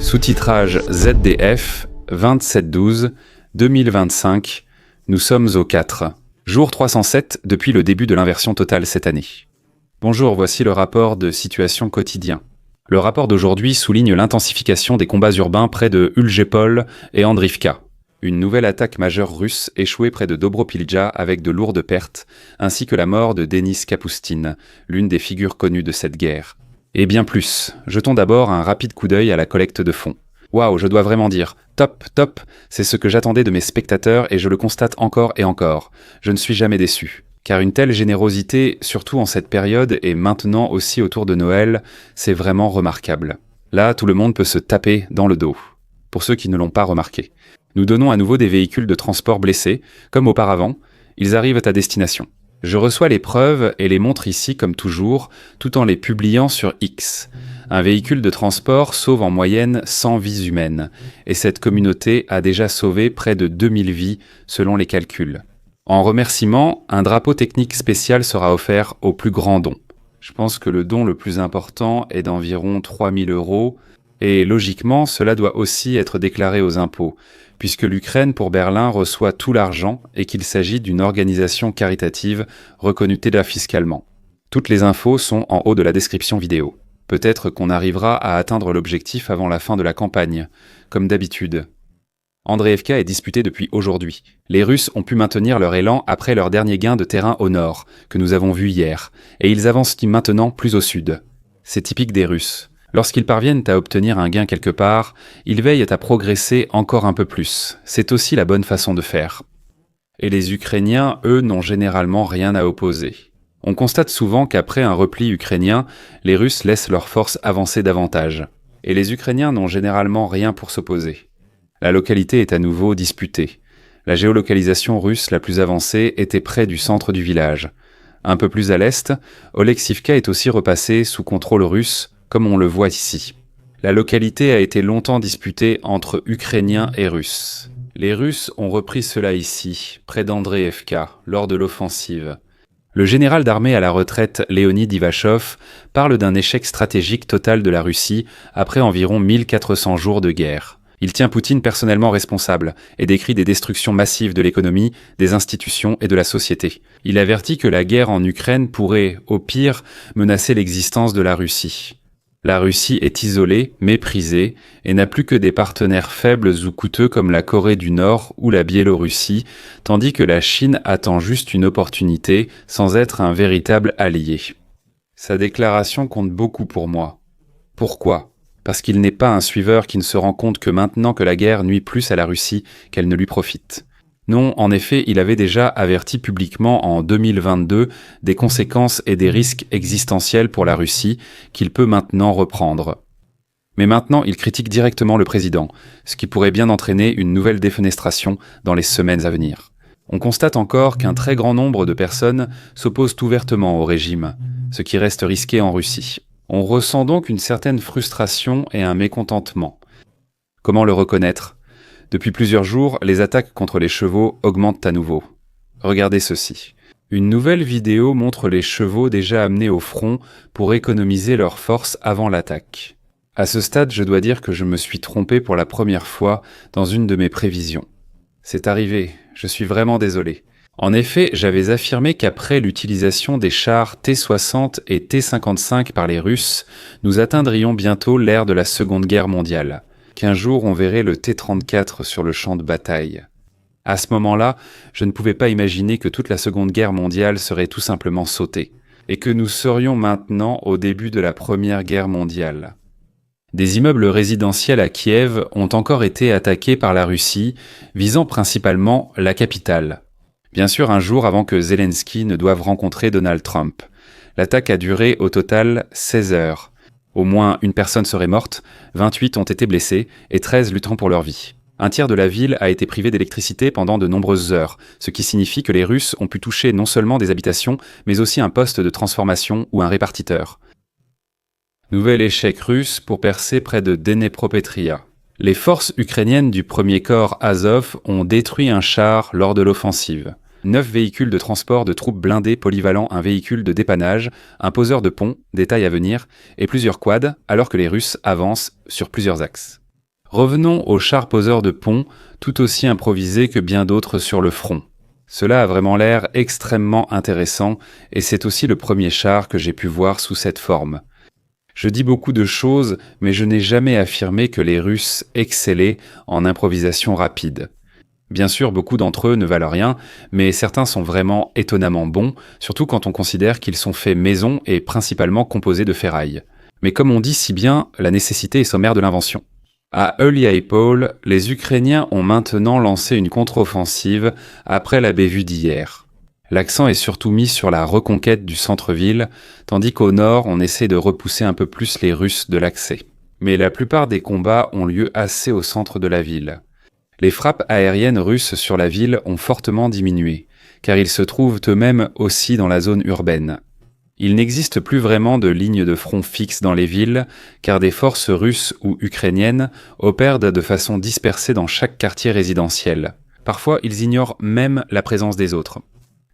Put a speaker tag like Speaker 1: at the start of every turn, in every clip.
Speaker 1: Sous-titrage ZDF 27/12/2025. Nous sommes au 4. Jour 307 depuis le début de l'inversion totale cette année. Bonjour, voici le rapport de situation quotidien. Le rapport d'aujourd'hui souligne l'intensification des combats urbains près de Ulgepol et Andrivka. Une nouvelle attaque majeure russe échouée près de Dobropilja avec de lourdes pertes, ainsi que la mort de Denis Kapustin, l'une des figures connues de cette guerre. Et bien plus, jetons d'abord un rapide coup d'œil à la collecte de fonds. Waouh, je dois vraiment dire, top, top, c'est ce que j'attendais de mes spectateurs et je le constate encore et encore. Je ne suis jamais déçu. Car une telle générosité, surtout en cette période et maintenant aussi autour de Noël, c'est vraiment remarquable. Là, tout le monde peut se taper dans le dos. Pour ceux qui ne l'ont pas remarqué. Nous donnons à nouveau des véhicules de transport blessés, comme auparavant, ils arrivent à destination. Je reçois les preuves et les montre ici comme toujours, tout en les publiant sur X. Un véhicule de transport sauve en moyenne 100 vies humaines, et cette communauté a déjà sauvé près de 2000 vies selon les calculs. En remerciement, un drapeau technique spécial sera offert au plus grand don. Je pense que le don le plus important est d'environ 3000 €, et logiquement, cela doit aussi être déclaré aux impôts, puisque l'Ukraine pour Berlin reçoit tout l'argent et qu'il s'agit d'une organisation caritative reconnue TEDA fiscalement. Toutes les infos sont en haut de la description vidéo. Peut-être qu'on arrivera à atteindre l'objectif avant la fin de la campagne, comme d'habitude. Andreevka est disputée depuis aujourd'hui. Les Russes ont pu maintenir leur élan après leur dernier gain de terrain au nord, que nous avons vu hier, et ils avancent maintenant plus au sud. C'est typique des Russes. Lorsqu'ils parviennent à obtenir un gain quelque part, ils veillent à progresser encore un peu plus. C'est aussi la bonne façon de faire. Et les Ukrainiens, eux, n'ont généralement rien à opposer. On constate souvent qu'après un repli ukrainien, les Russes laissent leurs forces avancer davantage. Et les Ukrainiens n'ont généralement rien pour s'opposer. La localité est à nouveau disputée. La géolocalisation russe la plus avancée était près du centre du village. Un peu plus à l'est, Oleksivka est aussi repassée sous contrôle russe, comme on le voit ici. La localité a été longtemps disputée entre Ukrainiens et Russes. Les Russes ont repris cela ici, près d'Andreevka, lors de l'offensive. Le général d'armée à la retraite Leonid Ivashov parle d'un échec stratégique total de la Russie après environ 1400 jours de guerre. Il tient Poutine personnellement responsable et décrit des destructions massives de l'économie, des institutions et de la société. Il avertit que la guerre en Ukraine pourrait, au pire, menacer l'existence de la Russie. La Russie est isolée, méprisée, et n'a plus que des partenaires faibles ou coûteux comme la Corée du Nord ou la Biélorussie, tandis que la Chine attend juste une opportunité sans être un véritable allié. Sa déclaration compte beaucoup pour moi. Pourquoi ? Parce qu'il n'est pas un suiveur qui ne se rend compte que maintenant que la guerre nuit plus à la Russie qu'elle ne lui profite. Non, en effet, il avait déjà averti publiquement en 2022 des conséquences et des risques existentiels pour la Russie qu'il peut maintenant reprendre. Mais maintenant, il critique directement le président, ce qui pourrait bien entraîner une nouvelle défenestration dans les semaines à venir. On constate encore qu'un très grand nombre de personnes s'opposent ouvertement au régime, ce qui reste risqué en Russie. On ressent donc une certaine frustration et un mécontentement. Comment le reconnaître ? Depuis plusieurs jours, les attaques contre les chevaux augmentent à nouveau. Regardez ceci. Une nouvelle vidéo montre les chevaux déjà amenés au front pour économiser leurs forces avant l'attaque. À ce stade, je dois dire que je me suis trompé pour la première fois dans une de mes prévisions. C'est arrivé, je suis vraiment désolé. En effet, j'avais affirmé qu'après l'utilisation des chars T-60 et T-55 par les Russes, nous atteindrions bientôt l'ère de la Seconde Guerre mondiale. Qu'un jour on verrait le T-34 sur le champ de bataille. À ce moment-là, je ne pouvais pas imaginer que toute la Seconde Guerre mondiale serait tout simplement sautée, et que nous serions maintenant au début de la Première Guerre mondiale. Des immeubles résidentiels à Kiev ont encore été attaqués par la Russie, visant principalement la capitale. Bien sûr, un jour avant que Zelensky ne doive rencontrer Donald Trump. L'attaque a duré au total 16 heures. Au moins une personne serait morte, 28 ont été blessés et 13 luttant pour leur vie. Un tiers de la ville a été privé d'électricité pendant de nombreuses heures, ce qui signifie que les Russes ont pu toucher non seulement des habitations, mais aussi un poste de transformation ou un répartiteur. Nouvel échec russe pour percer près de Dnepropetria. Les forces ukrainiennes du 1er corps Azov ont détruit un char lors de l'offensive. 9 véhicules de transport de troupes blindées polyvalents, un véhicule de dépannage, un poseur de pont, détail à venir, et plusieurs quads, alors que les Russes avancent sur plusieurs axes. Revenons aux chars poseurs de pont, tout aussi improvisés que bien d'autres sur le front. Cela a vraiment l'air extrêmement intéressant, et c'est aussi le premier char que j'ai pu voir sous cette forme. Je dis beaucoup de choses, mais je n'ai jamais affirmé que les Russes excellaient en improvisation rapide. Bien sûr, beaucoup d'entre eux ne valent rien, mais certains sont vraiment étonnamment bons, surtout quand on considère qu'ils sont faits maison et principalement composés de ferraille. Mais comme on dit si bien, la nécessité est sommaire de l'invention. À Uliápol, les Ukrainiens ont maintenant lancé une contre-offensive après la bévue d'hier. L'accent est surtout mis sur la reconquête du centre-ville, tandis qu'au nord, on essaie de repousser un peu plus les Russes de l'accès. Mais la plupart des combats ont lieu assez au centre de la ville. Les frappes aériennes russes sur la ville ont fortement diminué, car ils se trouvent eux-mêmes aussi dans la zone urbaine. Il n'existe plus vraiment de ligne de front fixe dans les villes, car des forces russes ou ukrainiennes opèrent de façon dispersée dans chaque quartier résidentiel. Parfois, ils ignorent même la présence des autres.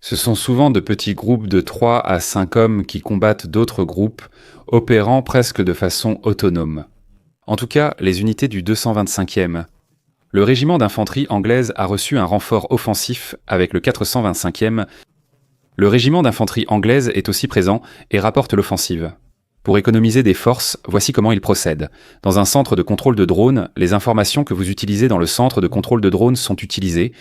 Speaker 1: Ce sont souvent de petits groupes de 3 à 5 hommes qui combattent d'autres groupes, opérant presque de façon autonome. En tout cas, les unités du 225e. Le régiment d'infanterie anglaise a reçu un renfort offensif avec le 425e. Le régiment d'infanterie anglaise est aussi présent et rapporte l'offensive. Pour économiser des forces, voici comment il procède. Dans un centre de contrôle de drones, les informations que vous utilisez dans le centre de contrôle de drones sont utilisées.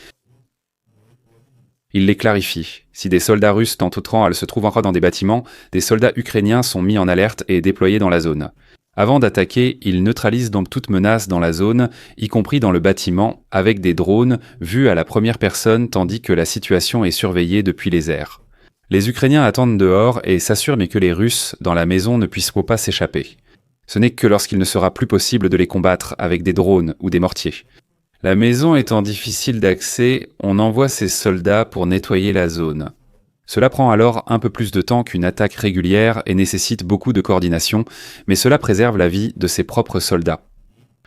Speaker 1: Il les clarifie. Si des soldats russes tentent se trouvent encore dans des bâtiments, des soldats ukrainiens sont mis en alerte et déployés dans la zone. Avant d'attaquer, il neutralise donc toute menace dans la zone, y compris dans le bâtiment, avec des drones vus à la première personne tandis que la situation est surveillée depuis les airs. Les Ukrainiens attendent dehors et s'assurent que les Russes, dans la maison, ne puissent pas s'échapper. Ce n'est que lorsqu'il ne sera plus possible de les combattre avec des drones ou des mortiers. La maison étant difficile d'accès, on envoie ses soldats pour nettoyer la zone. Cela prend alors un peu plus de temps qu'une attaque régulière et nécessite beaucoup de coordination, mais cela préserve la vie de ses propres soldats.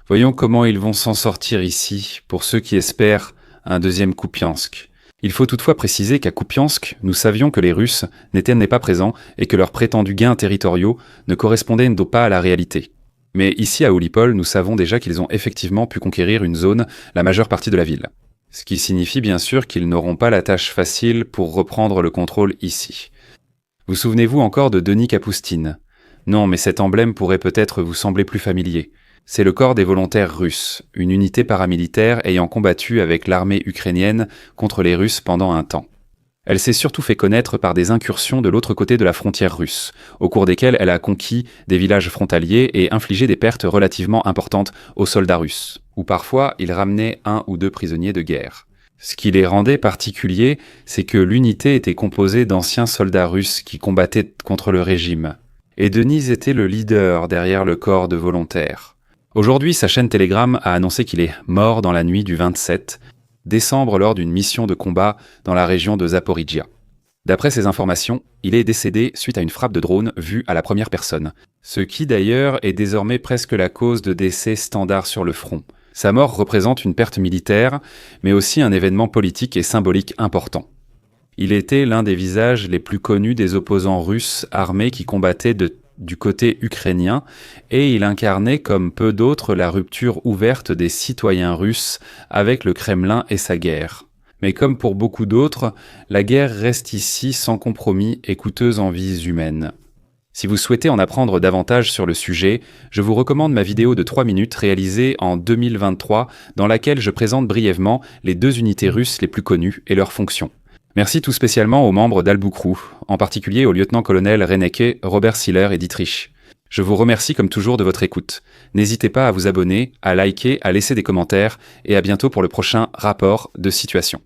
Speaker 1: Voyons comment ils vont s'en sortir ici, pour ceux qui espèrent un deuxième Kupiansk. Il faut toutefois préciser qu'à Kupiansk, nous savions que les Russes n'étaient pas présents et que leurs prétendus gains territoriaux ne correspondaient pas à la réalité. Mais ici à Uliápol, nous savons déjà qu'ils ont effectivement pu conquérir une zone, la majeure partie de la ville. Ce qui signifie bien sûr qu'ils n'auront pas la tâche facile pour reprendre le contrôle ici. Vous souvenez-vous encore de Denis Kapoustine ? Non, mais cet emblème pourrait peut-être vous sembler plus familier. C'est le corps des volontaires russes, une unité paramilitaire ayant combattu avec l'armée ukrainienne contre les Russes pendant un temps. Elle s'est surtout fait connaître par des incursions de l'autre côté de la frontière russe, au cours desquelles elle a conquis des villages frontaliers et infligé des pertes relativement importantes aux soldats russes, ou parfois ils ramenaient 1 ou 2 prisonniers de guerre. Ce qui les rendait particuliers, c'est que l'unité était composée d'anciens soldats russes qui combattaient contre le régime. Et Denis était le leader derrière le corps de volontaires. Aujourd'hui, sa chaîne Telegram a annoncé qu'il est mort dans la nuit du 27 décembre lors d'une mission de combat dans la région de Zaporijia. D'après ces informations, il est décédé suite à une frappe de drone vue à la première personne, ce qui d'ailleurs est désormais presque la cause de décès standard sur le front. Sa mort représente une perte militaire, mais aussi un événement politique et symbolique important. Il était l'un des visages les plus connus des opposants russes armés qui combattaient du côté ukrainien, et il incarnait comme peu d'autres la rupture ouverte des citoyens russes avec le Kremlin et sa guerre. Mais comme pour beaucoup d'autres, la guerre reste ici sans compromis et coûteuse en vies humaines. Si vous souhaitez en apprendre davantage sur le sujet, je vous recommande ma vidéo de 3 minutes réalisée en 2023 dans laquelle je présente brièvement les 2 unités russes les plus connues et leurs fonctions. Merci tout spécialement aux membres d'Albukru, en particulier au lieutenant-colonel Reinecke, Robert Siller et Dietrich. Je vous remercie comme toujours de votre écoute. N'hésitez pas à vous abonner, à liker, à laisser des commentaires et à bientôt pour le prochain rapport de situation.